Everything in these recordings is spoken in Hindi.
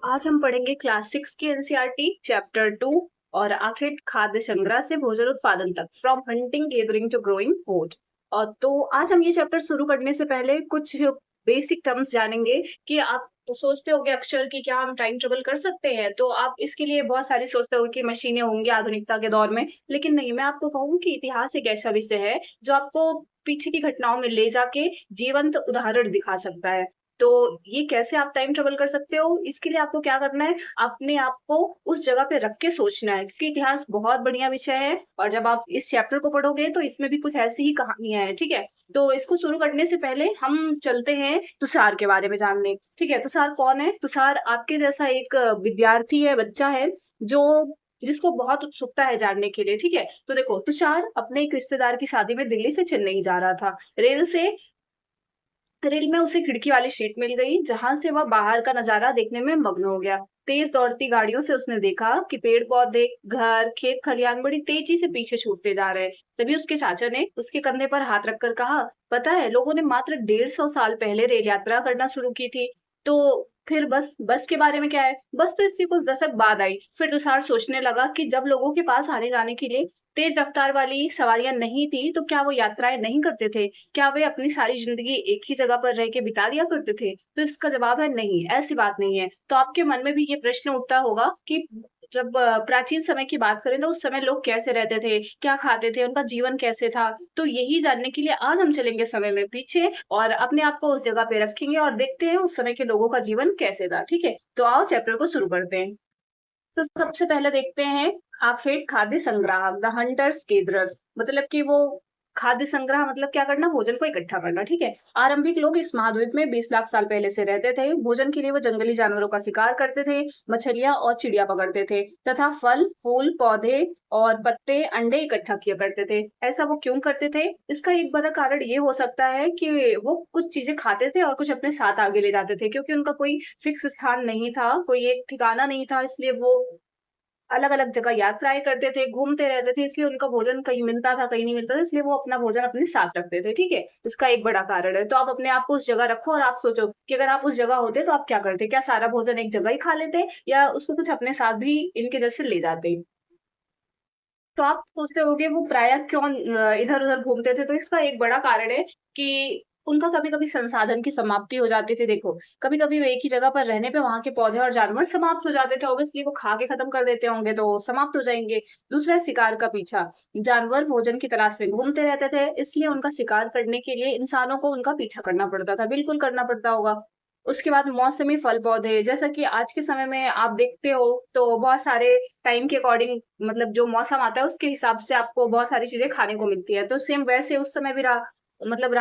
आज हम पढ़ेंगे क्लास 6 की एनसीईआरटी चैप्टर 2 और आखिर खाद्य संग्रह से भोजन उत्पादन तक from hunting gathering to growing food. और तो आज हम ये चैप्टर शुरू करने से पहले कुछ बेसिक टर्म्स जानेंगे कि आप तो सोचते होंगे अक्सर कि क्या हम टाइम ट्रेवल कर सकते हैं, तो आप इसके लिए बहुत सारी सोचते हो कि मशीनें होंगी आधुनिकता के दौर में, लेकिन नहीं। मैं आपको कहूँ कि इतिहास एक ऐसा विषय है जो आपको पीछे की घटनाओं में ले जाके जीवंत उदाहरण दिखा सकता है। तो ये कैसे आप टाइम ट्रेवल कर सकते हो, इसके लिए आपको क्या करना है, अपने आप को उस जगह पे रख के सोचना है, क्योंकि इतिहास बहुत बढ़िया विषय है और जब आप इस चैप्टर को पढ़ोगे तो इसमें भी कुछ ऐसी ही कहानियां हैं। ठीक है, तो इसको शुरू करने से पहले हम चलते हैं तुषार के बारे में जानने। ठीक है, तुषार कौन है? तुषार आपके जैसा एक विद्यार्थी है, बच्चा है, जो जिसको बहुत उत्सुकता है जानने के लिए। ठीक है, तो देखो, तुषार अपने एक रिश्तेदार की शादी में दिल्ली से चेन्नई जा रहा था। रेल में उसे खिड़की वाली सीट मिल गई, जहां से वह बाहर का नजारा देखने में मग्न हो गया। तेज दौड़ती गाड़ियों से उसने देखा कि पेड़ पौधे, घर, खेत खलियान बड़ी तेजी से पीछे छूटते जा रहे हैं। तभी उसके चाचा ने उसके कंधे पर हाथ रखकर कहा, पता है, लोगों ने मात्र 150 साल पहले रेल यात्रा करना शुरू की थी। तो फिर बस बस के बारे में क्या है? बस तो इससे कुछ दशक बाद आई। फिर तुषार सोचने लगा कि जब लोगों के पास आने जाने के लिए तेज रफ्तार वाली सवारियां नहीं थी, तो क्या वो यात्राएं नहीं करते थे? क्या वे अपनी सारी जिंदगी एक ही जगह पर रह के बिता दिया करते थे? तो इसका जवाब है नहीं, ऐसी बात नहीं है। तो आपके मन में भी ये प्रश्न उठता होगा कि जब प्राचीन समय की बात करें तो उस समय लोग कैसे रहते थे, क्या खाते थे, उनका जीवन कैसे था। तो यही जानने के लिए आज हम चलेंगे समय में पीछे और अपने आप को उस जगह पे रखेंगे और देखते हैं उस समय के लोगों का जीवन कैसे था। ठीक है, तो आओ चैप्टर को शुरू करते हैं। तो सबसे पहले देखते हैं आखेट खाद्य संग्राहक, द हंटर्स गेदरर। मतलब कि वो खाद्य संग्रह मतलब क्या करना? भोजन को इकट्ठा करना। ठीक है, आरंभिक लोग इस महाद्वीप में 20 लाख साल पहले से रहते थे। भोजन के लिए वो जंगली जानवरों का शिकार करते थे, मछलियां और चिड़िया पकड़ते थे तथा फल फूल पौधे और पत्ते अंडे इकट्ठा किया करते थे। ऐसा वो क्यों करते थे? इसका एक बड़ा कारण ये हो सकता है कि वो कुछ चीजें खाते थे और कुछ अपने साथ आगे ले जाते थे, क्योंकि उनका कोई फिक्स स्थान नहीं था, कोई एक ठिकाना नहीं था, इसलिए वो अलग अलग जगह यात्राएं करते थे, घूमते रहते थे। इसलिए उनका भोजन कहीं मिलता था, कहीं नहीं मिलता था, इसलिए वो अपना भोजन अपने साथ रखते थे। ठीक है, इसका एक बड़ा कारण है। तो आप अपने आप को उस जगह रखो और आप सोचो कि अगर आप उस जगह होते तो आप क्या करते? क्या सारा भोजन एक जगह ही खा लेते या उसको कुछ अपने साथ भी इनके जैसे ले जाते? तो आप सोचते होगे वो प्रायः क्यों इधर उधर घूमते थे? तो इसका एक बड़ा कारण है कि उनका कभी कभी संसाधन की समाप्ति हो जाती थी। देखो, कभी कभी वो एक ही जगह पर रहने पे वहां के पौधे और जानवर समाप्त हो जाते थे, ऑब्वियसली वो खा के खत्म कर देते होंगे तो समाप्त हो जाएंगे। दूसरा है शिकार का पीछा। जानवर भोजन की तलाश में घूमते रहते थे, इसलिए उनका शिकार करने के लिए इंसानों को उनका पीछा करना पड़ता था। बिल्कुल करना पड़ता होगा। उसके बाद मौसमी फल पौधे, जैसा कि आज के समय में आप देखते हो तो बहुत सारे टाइम के अकॉर्डिंग, मतलब जो मौसम आता है उसके हिसाब से आपको बहुत सारी चीजें खाने को मिलती है। तो सेम वैसे उस समय भी रहा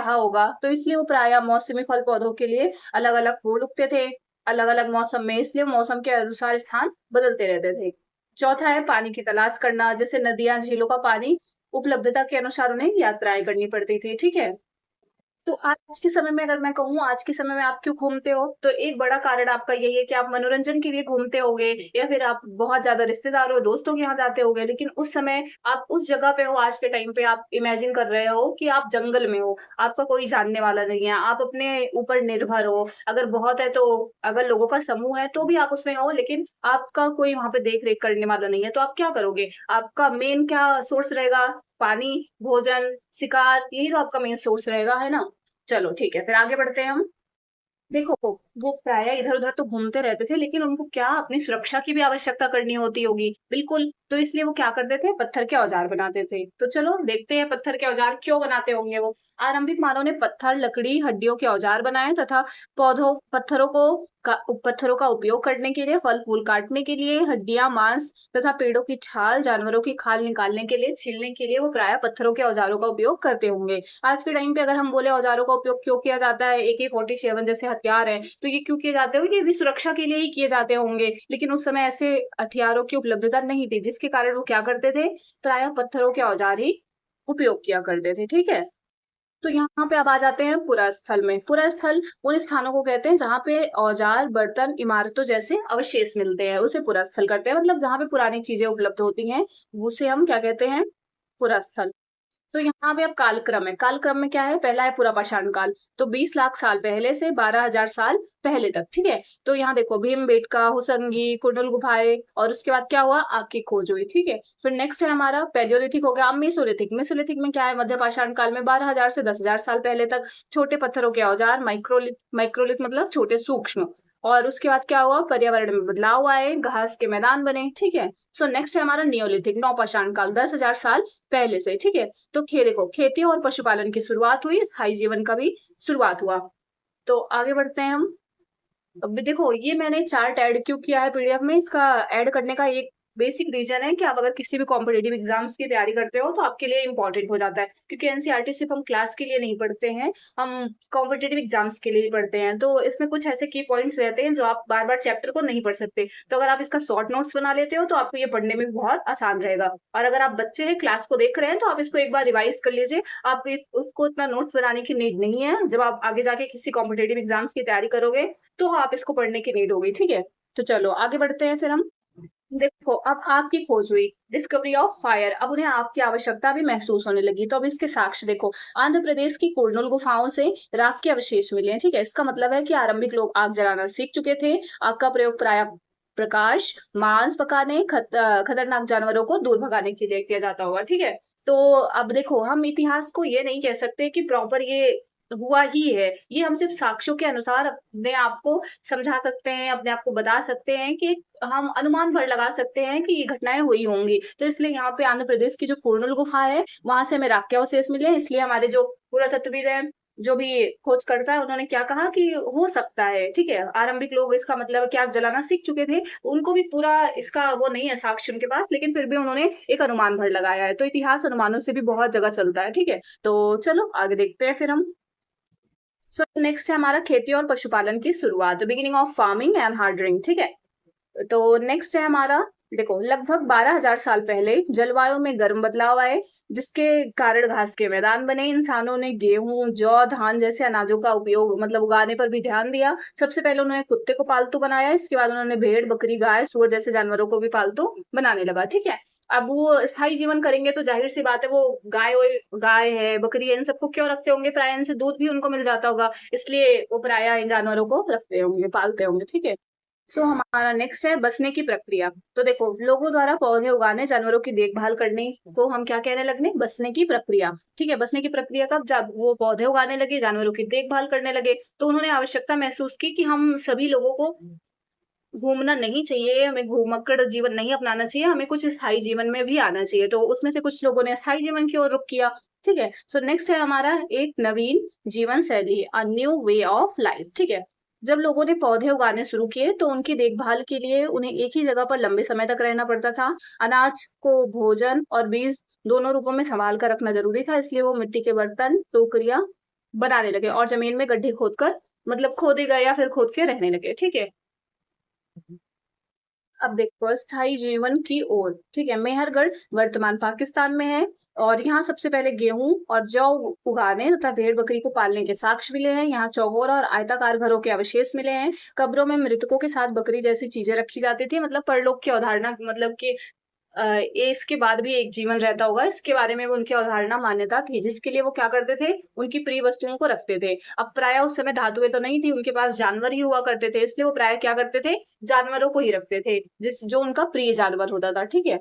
होगा। तो इसलिए वो प्राय मौसमी फल पौधों के लिए अलग अलग फूल उगते थे अलग अलग मौसम में, इसलिए मौसम के अनुसार स्थान बदलते रहते थे। चौथा है पानी की तलाश करना, जैसे नदियां झीलों का पानी उपलब्धता के अनुसार उन्हें यात्राएं करनी पड़ती थी। ठीक है, तो आज के समय में अगर मैं कहूँ आज के समय में आप क्यों घूमते हो, तो एक बड़ा कारण आपका यही है कि आप मनोरंजन के लिए घूमते होगे या फिर आप बहुत ज्यादा रिश्तेदारों दोस्तों के यहाँ जाते होगे। लेकिन उस समय आप उस जगह पे हो, आज के टाइम पे आप इमेजिन कर रहे हो कि आप जंगल में हो, आपका कोई जानने वाला नहीं है, आप अपने ऊपर निर्भर हो। अगर बहुत है तो अगर लोगों का समूह है तो भी आप उसमें हो, लेकिन आपका कोई वहां पे देख रेख करने वाला नहीं है। तो आप क्या करोगे? आपका मेन क्या सोर्स रहेगा? पानी, भोजन, शिकार, यही तो आपका मेन सोर्स रहेगा, है ना? चलो ठीक है, फिर आगे बढ़ते हैं हम। देखो, वो प्राय इधर उधर तो घूमते रहते थे, लेकिन उनको क्या अपनी सुरक्षा की भी आवश्यकता करनी होती होगी। बिल्कुल, तो इसलिए वो क्या करते थे? पत्थर के औजार बनाते थे। तो चलो देखते हैं पत्थर के औजार क्यों बनाते होंगे वो। आरंभिक मानव ने पत्थर, लकड़ी, हड्डियों के औजार बनाए तथा पौधों पत्थरों का उपयोग करने के लिए, फल फूल काटने के लिए, हड्डियां, मांस तथा पेड़ों की छाल, जानवरों की खाल निकालने के लिए, छीलने के लिए वो प्राय पत्थरों के औजारों का उपयोग करते होंगे। आज के टाइम पे अगर हम बोले औजारों का उपयोग क्यों किया जाता है, AK-47 जैसे हथियार है, तो ये क्यों किए जाते होंगे? ये भी सुरक्षा के लिए ही किए जाते होंगे। लेकिन उस समय ऐसे हथियारों की उपलब्धता नहीं थी, जिसके कारण वो क्या करते थे? प्रायः पत्थरों के औजार ही उपयोग किया करते थे। ठीक है, तो यहाँ पे अब आ जाते हैं पुरास्थल में। पुरास्थल उन स्थानों को कहते हैं जहाँ पे औजार, बर्तन, इमारतों जैसे अवशेष मिलते हैं, उसे पुरास्थल करते हैं। मतलब जहाँ पे पुरानी चीजें उपलब्ध होती हैं, उसे हम क्या कहते हैं? पुरास्थल। तो यहाँ पे अब कालक्रम है। कालक्रम में क्या है, पहला है पूरा पाषाण काल, तो 20 लाख साल पहले से 12,000 साल पहले तक, ठीक है। तो यहाँ देखो भीमबेटका, हुसंगी, कुंडल गुफाएं, और उसके बाद क्या हुआ, आग की खोज हुई, ठीक है। फिर नेक्स्ट है हमारा पैलियोलिथिक हो गया। अब मेसोलिथिक, मेसोलिथिक में क्या है, मध्य पाषाण काल में 12,000 से 10,000 साल पहले तक छोटे पत्थरों के औजार, माइक्रोलिथ, माइक्रोलिथ मतलब छोटे सूक्ष्म। और उसके बाद क्या हुआ, पर्यावरण में बदलाव आए, घास के मैदान बने, ठीक है। सो नेक्स्ट है हमारा नियोलिथिक, नवपाषाण काल, 10,000 साल पहले से, ठीक है। तो देखो खेती और पशुपालन की शुरुआत हुई, स्थायी जीवन का भी शुरुआत हुआ। तो आगे बढ़ते हैं हम। अब देखो ये मैंने चार्ट ऐड क्यों किया है पीडीएफ में, इसका ऐड करने का एक बेसिक रीजन है कि आप अगर किसी भी कॉम्पिटेटिव एग्जाम्स की तैयारी करते हो तो आपके लिए इंपॉर्टेंट हो जाता है, क्योंकि एनसीईआरटी सिर्फ हम क्लास के लिए नहीं पढ़ते हैं, हम कॉम्पिटेटिव एग्जाम्स के लिए भी पढ़ते हैं। तो इसमें कुछ ऐसे की पॉइंट्स रहते हैं जो आप बार बार चैप्टर को नहीं पढ़ सकते, तो अगर आप इसका शॉर्ट नोट्स बना लेते हो तो आपको ये पढ़ने में बहुत आसान रहेगा। और अगर आप बच्चे हैं, क्लास को देख रहे हैं, तो आप इसको एक बार रिवाइज कर लीजिए। आप उसको इतना नोट्स बनाने की नीड नहीं है, जब आप आगे जाके किसी कॉम्पिटेटिव एग्जाम्स की तैयारी करोगे तो आप इसको पढ़ने की नीड होगी, ठीक है। तो चलो आगे बढ़ते हैं फिर हम। देखो अब आग की खोज हुई, डिस्कवरी ऑफ फायर, अब उन्हें आग की आवश्यकता भी महसूस होने लगी। तो अब इसके साक्ष्य देखो, आंध्र प्रदेश की कुरनूल गुफाओं से राख के अवशेष मिले हैं, ठीक है। इसका मतलब है कि आरंभिक लोग आग जलाना सीख चुके थे। आग का प्रयोग प्राय प्रकाश, मांस पकाने, खतरनाक जानवरों को दूर भगाने के लिए किया जाता होगा, ठीक है। तो अब देखो हम इतिहास को ये नहीं कह सकते कि प्रॉपर ये हुआ ही है, ये हम सिर्फ साक्ष्यों के अनुसार अपने आप को समझा सकते हैं, अपने आप को बता सकते हैं कि हम अनुमान भर लगा सकते हैं कि ये घटनाएं हुई होंगी। तो इसलिए यहाँ पे आंध्र प्रदेश की जो कुरनूल गुफा है वहां से हमें राख के अवशेष मिले हैं, इसलिए हमारे जो पुरातत्वविद है, जो भी खोज करता है, उन्होंने क्या कहा कि हो सकता है, ठीक है। आरंभिक लोग, इसका मतलब क्या, जलाना सीख चुके थे, उनको भी पूरा इसका वो नहीं है साक्ष्य उनके पास, लेकिन फिर भी उन्होंने एक अनुमान भर लगाया है। तो इतिहास अनुमानों से भी बहुत जगह चलता है, ठीक है। तो चलो आगे देखते हैं फिर हम। सो नेक्स्ट है हमारा खेती और पशुपालन की शुरुआत, बिगिनिंग ऑफ फार्मिंग एंड हार्डरिंग, ठीक है। तो नेक्स्ट है हमारा, देखो लगभग 12,000 साल पहले जलवायु में गर्म बदलाव आए, जिसके कारण घास के मैदान बने। इंसानों ने गेहूं, जौ, धान जैसे अनाजों का उपयोग मतलब उगाने पर भी ध्यान दिया। सबसे पहले उन्होंने कुत्ते को पालतू बनाया, इसके बाद उन्होंने भेड़, बकरी, गाय, सूअर जैसे जानवरों को भी पालतू बनाने लगा, ठीक है। अब वो स्थायी जीवन करेंगे तो जाहिर सी बात है वो गाय है, बकरी है, इन सबको क्यों रखते होंगे, प्राय इनसे दूध भी उनको मिल जाता होगा, इसलिए वो प्राय इन जानवरों को रखते होंगे, पालते होंगे, ठीक है। सो हमारा नेक्स्ट है बसने की प्रक्रिया। तो देखो लोगों द्वारा पौधे उगाने, जानवरों की देखभाल करने को हम क्या कहने लगे, बसने की प्रक्रिया, ठीक है। बसने की प्रक्रिया कब, जब वो पौधे उगाने लगे, जानवरों की देखभाल करने लगे, तो उन्होंने आवश्यकता महसूस की कि हम सभी लोगों को घूमना नहीं चाहिए, हमें घूमक्कड़ जीवन नहीं अपनाना चाहिए, हमें कुछ स्थायी जीवन में भी आना चाहिए। तो उसमें से कुछ लोगों ने स्थायी जीवन की ओर रुख किया, ठीक है। सो नेक्स्ट है हमारा एक नवीन जीवन शैली, a new way of life, ठीक है। जब लोगों ने पौधे उगाने शुरू किए तो उनकी देखभाल के लिए उन्हें एक ही जगह पर लंबे समय तक रहना पड़ता था। अनाज को भोजन और बीज दोनों रूपों में संभाल कर रखना जरूरी था, इसलिए वो मिट्टी के बर्तन, टोकरियां बनाने लगे और जमीन में गड्ढे खोदकर, मतलब खोदे गए या फिर खोद के रहने लगे, ठीक है। अब देखो स्थायी जीवन की ओर, ठीक है। मेहरगढ़ वर्तमान पाकिस्तान में है, और यहाँ सबसे पहले गेहूं और जौ उगाने तथा भेड़ बकरी को पालने के साक्ष्य मिले हैं। यहाँ चौकोर और आयताकार घरों के अवशेष मिले हैं। कब्रों में मृतकों के साथ बकरी जैसी चीजें रखी जाती थी, मतलब परलोक की अवधारणा, मतलब कि ये इसके बाद भी एक जीवन रहता होगा, इसके बारे में वो उनकी अवधारणा मान्यता थी, जिसके लिए वो क्या करते थे, उनकी प्रिय वस्तुओं को रखते थे। अब प्राय उस समय धातुएं तो नहीं थी, उनके पास जानवर ही हुआ करते थे, इसलिए वो प्राय क्या करते थे, जानवरों को ही रखते थे, जो उनका प्रिय जानवर होता था, ठीक है।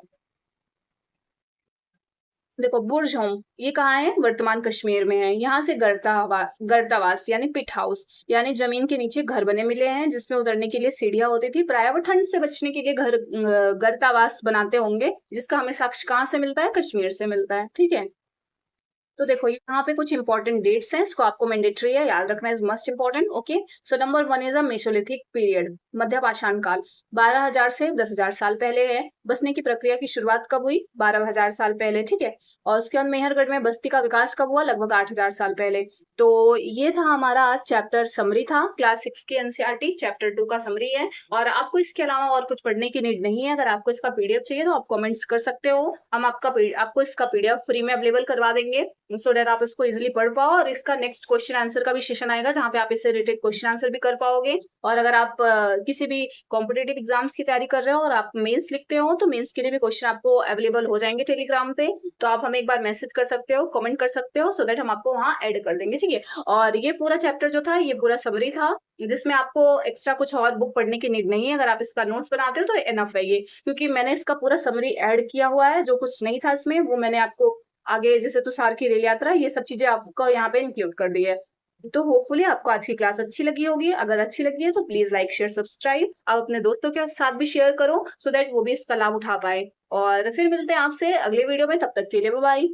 देखो बुर्ज होम ये कहाँ है, वर्तमान कश्मीर में है। यहाँ से गर्तावास यानी पिट हाउस, यानी जमीन के नीचे घर बने मिले हैं, जिसमें उतरने के लिए सीढ़ियां होती थी। प्राय वो ठंड से बचने के लिए गर्तावास बनाते होंगे, जिसका हमें साक्ष्य कहाँ से मिलता है, कश्मीर से मिलता है, ठीक है। तो देखो यहाँ पे कुछ इंपॉर्टेंट डेट्स हैं, इसको आपको मैंडेटरी है, याद रखना is must important, okay. So number 1 is a mesolithic period, मध्य पाषाण काल, 12,000 से 10,000 साल पहले है। बसने की प्रक्रिया की शुरुआत कब हुई, 12,000 साल पहले, ठीक है। और उसके बाद मेहरगढ़ में बस्ती का विकास कब हुआ, लगभग 8,000 साल पहले। तो ये था हमारा आज चैप्टर समरी था, क्लास 6 की एनसीईआरटी चैप्टर 2 का समरी है। और आपको इसके अलावा और कुछ पढ़ने की नीड नहीं है। अगर आपको इसका पीडीएफ चाहिए तो आप कमेंट्स कर सकते हो, हम आपको इसका पीडीएफ फ्री में अवेलेबल करवा देंगे, सो दैट आप इसको इजिली पढ़ पाओ। और इसका नेक्स्ट क्वेश्चन आंसर का भी सेशन आएगा, जहाँ पे आप इससे रिलेटेड क्वेश्चन आंसर भी कर पाओगे। और अगर आप किसी भी कॉम्पिटेटिव एग्जाम्स की तैयारी कर रहे हो और आप मेंस लिखते हो तो मेंस के लिए भी क्वेश्चन आपको अवेलेबल हो जाएंगे टेलीग्राम पे, तो आप हमें एक बार मैसेज कर सकते हो, कमेंट कर सकते हो, सो दैट हम आपको वहाँ ऐड कर देंगे, ठीक है। और ये पूरा चैप्टर जो था ये पूरा समरी था, जिसमें आपको एक्स्ट्रा कुछ और बुक पढ़ने की नीड नहीं है। अगर आप इसका नोट्स बनाते हो तो इनफ है ये, क्योंकि मैंने इसका पूरा समरी ऐड किया हुआ है। जो कुछ नहीं था इसमें वो मैंने आपको आगे, जैसे तुषार की रेल यात्रा, ये सब चीजें आपको यहाँ पे इंक्लूड कर दी है। तो होपफुली आपको आज की क्लास अच्छी लगी होगी। अगर अच्छी लगी है तो प्लीज लाइक शेयर सब्सक्राइब, आप अपने दोस्तों के साथ भी शेयर करो, सो दैट वो भी इसका लाभ उठा पाए। और फिर मिलते हैं आपसे अगले वीडियो में, तब तक के लिए बाय बाय।